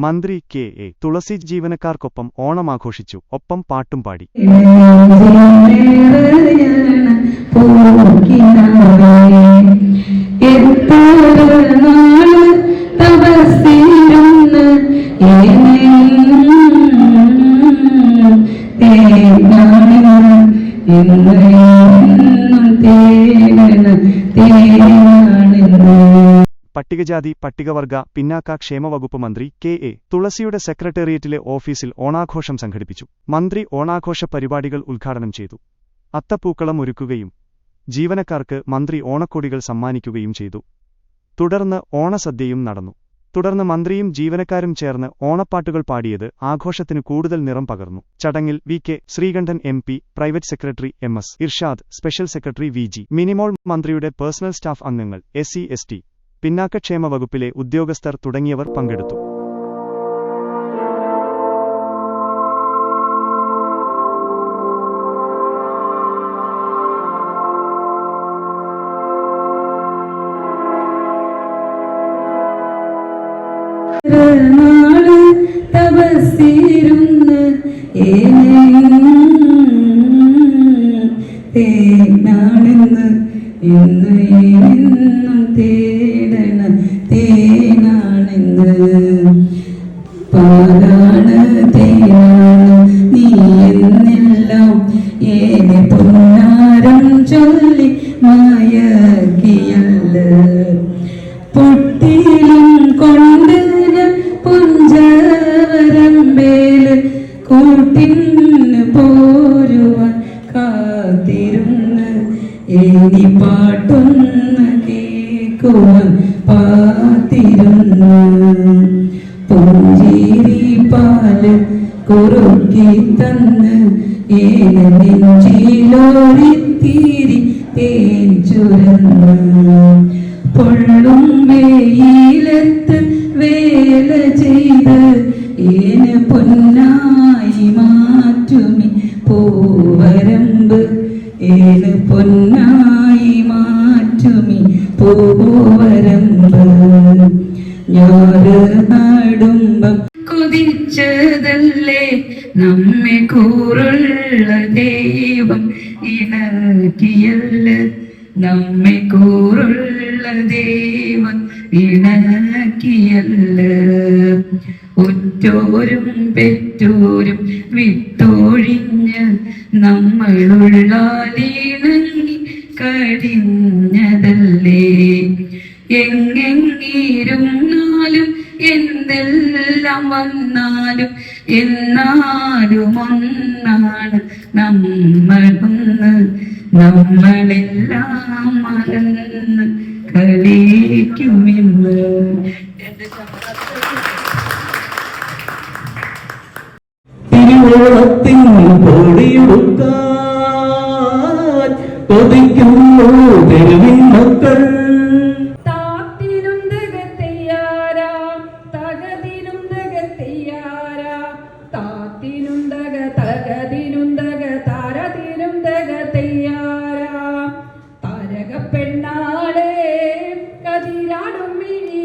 മന്ത്രി കെ.എ. തുളസി ജീവനക്കാർക്കൊപ്പം ഓണം ആഘോഷിച്ചു. ഒപ്പം പാട്ടും പാടി. പട്ടികജാതി പട്ടികവർഗ പിന്നാക്ക ക്ഷേമ വകുപ്പ് മന്ത്രി കെ.എ. തുളസിയുടെ സെക്രട്ടേറിയറ്റിലെ ഓഫീസിൽ ഓണാഘോഷം സംഘടിപ്പിച്ചു. മന്ത്രി ഓണാഘോഷ പരിപാടികൾ ഉദ്ഘാടനം ചെയ്തു. അത്തപ്പൂക്കളം ഒരുക്കുകയും ജീവനക്കാർക്ക് മന്ത്രി ഓണക്കൊടികൾ സമ്മാനിക്കുകയും ചെയ്തു. തുടർന്ന് ഓണസദ്യയും നടന്നു. തുടർന്ന് മന്ത്രിയും ജീവനക്കാരും ചേർന്ന് ഓണപ്പാട്ടുകൾ പാടിയത് ആഘോഷത്തിന് കൂടുതൽ നിറം പകർന്നു. ചടങ്ങിൽ V K. Sreekandan M P., private secretary M S. Irshad, special secretary V G. Minimol, മന്ത്രിയുടെ പേഴ്സണൽ സ്റ്റാഫ് അംഗങ്ങൾ, എസ്.സി.എസ്.ടി., പിന്നാക്കക്ഷേമ വകുപ്പിലെ ഉദ്യോഗസ്ഥർ തുടങ്ങിയവർ പങ്കെടുത്തു. ചൊല്ലി മയക്കിയല്ല പൊട്ടിയിലും കൊണ്ട് ഞാൻ പുഞ്ചവരമ്പേല് കൂട്ടിന് പോരുവാൻ കാത്തിരുന്ന് എനി പാട്ടൊന്ന് കേൾക്കുവാൻ പാത്തിരുന്ന് പുഞ്ചിരി പാല് കുറുക്കി തന്ന് നെഞ്ചിലോരിത്തിരി തേൻ ചുരന്ന് പൊള്ളും വെയിലത്ത് വേല ചെയ്ത് ഏന് പൊന്നായി മാറ്റുമി പൂവരമ്പ് ഏന് പൊന്നായി മാറ്റുമി പൂവരമ്പ് ഞാറ് നടുമ്പം കൊതിച്ചതല്ലേ നമ്മെ കൂറുള്ള ദൈവം ഇണക്കിയല്ല നമ്മെ കൂറുള്ള ദൈവം ഇണക്കിയല്ല ഉറ്റോരും പെറ്റോരും വിട്ടൊഴിഞ്ഞ് നമ്മളുള്ളാലിണങ്ങി കഴിഞ്ഞതല്ലേ എങ്ങെങ്ങിരുന്നാലും എന്തെല്ലാം വന്നാലും എന്നാലും ഒന്നാണ് നമ്മളൊന്ന് നമ്മളെല്ലാം മറന്ന് കളിക്കുമെന്ന് തിരുവോണത്തിൻ കൊടിയുടുക്കാൻ കൊതിക്കുന്നു തെരുവിൻ മക്കൾ പെണ്ണാളെ കതിരാടും മിഴി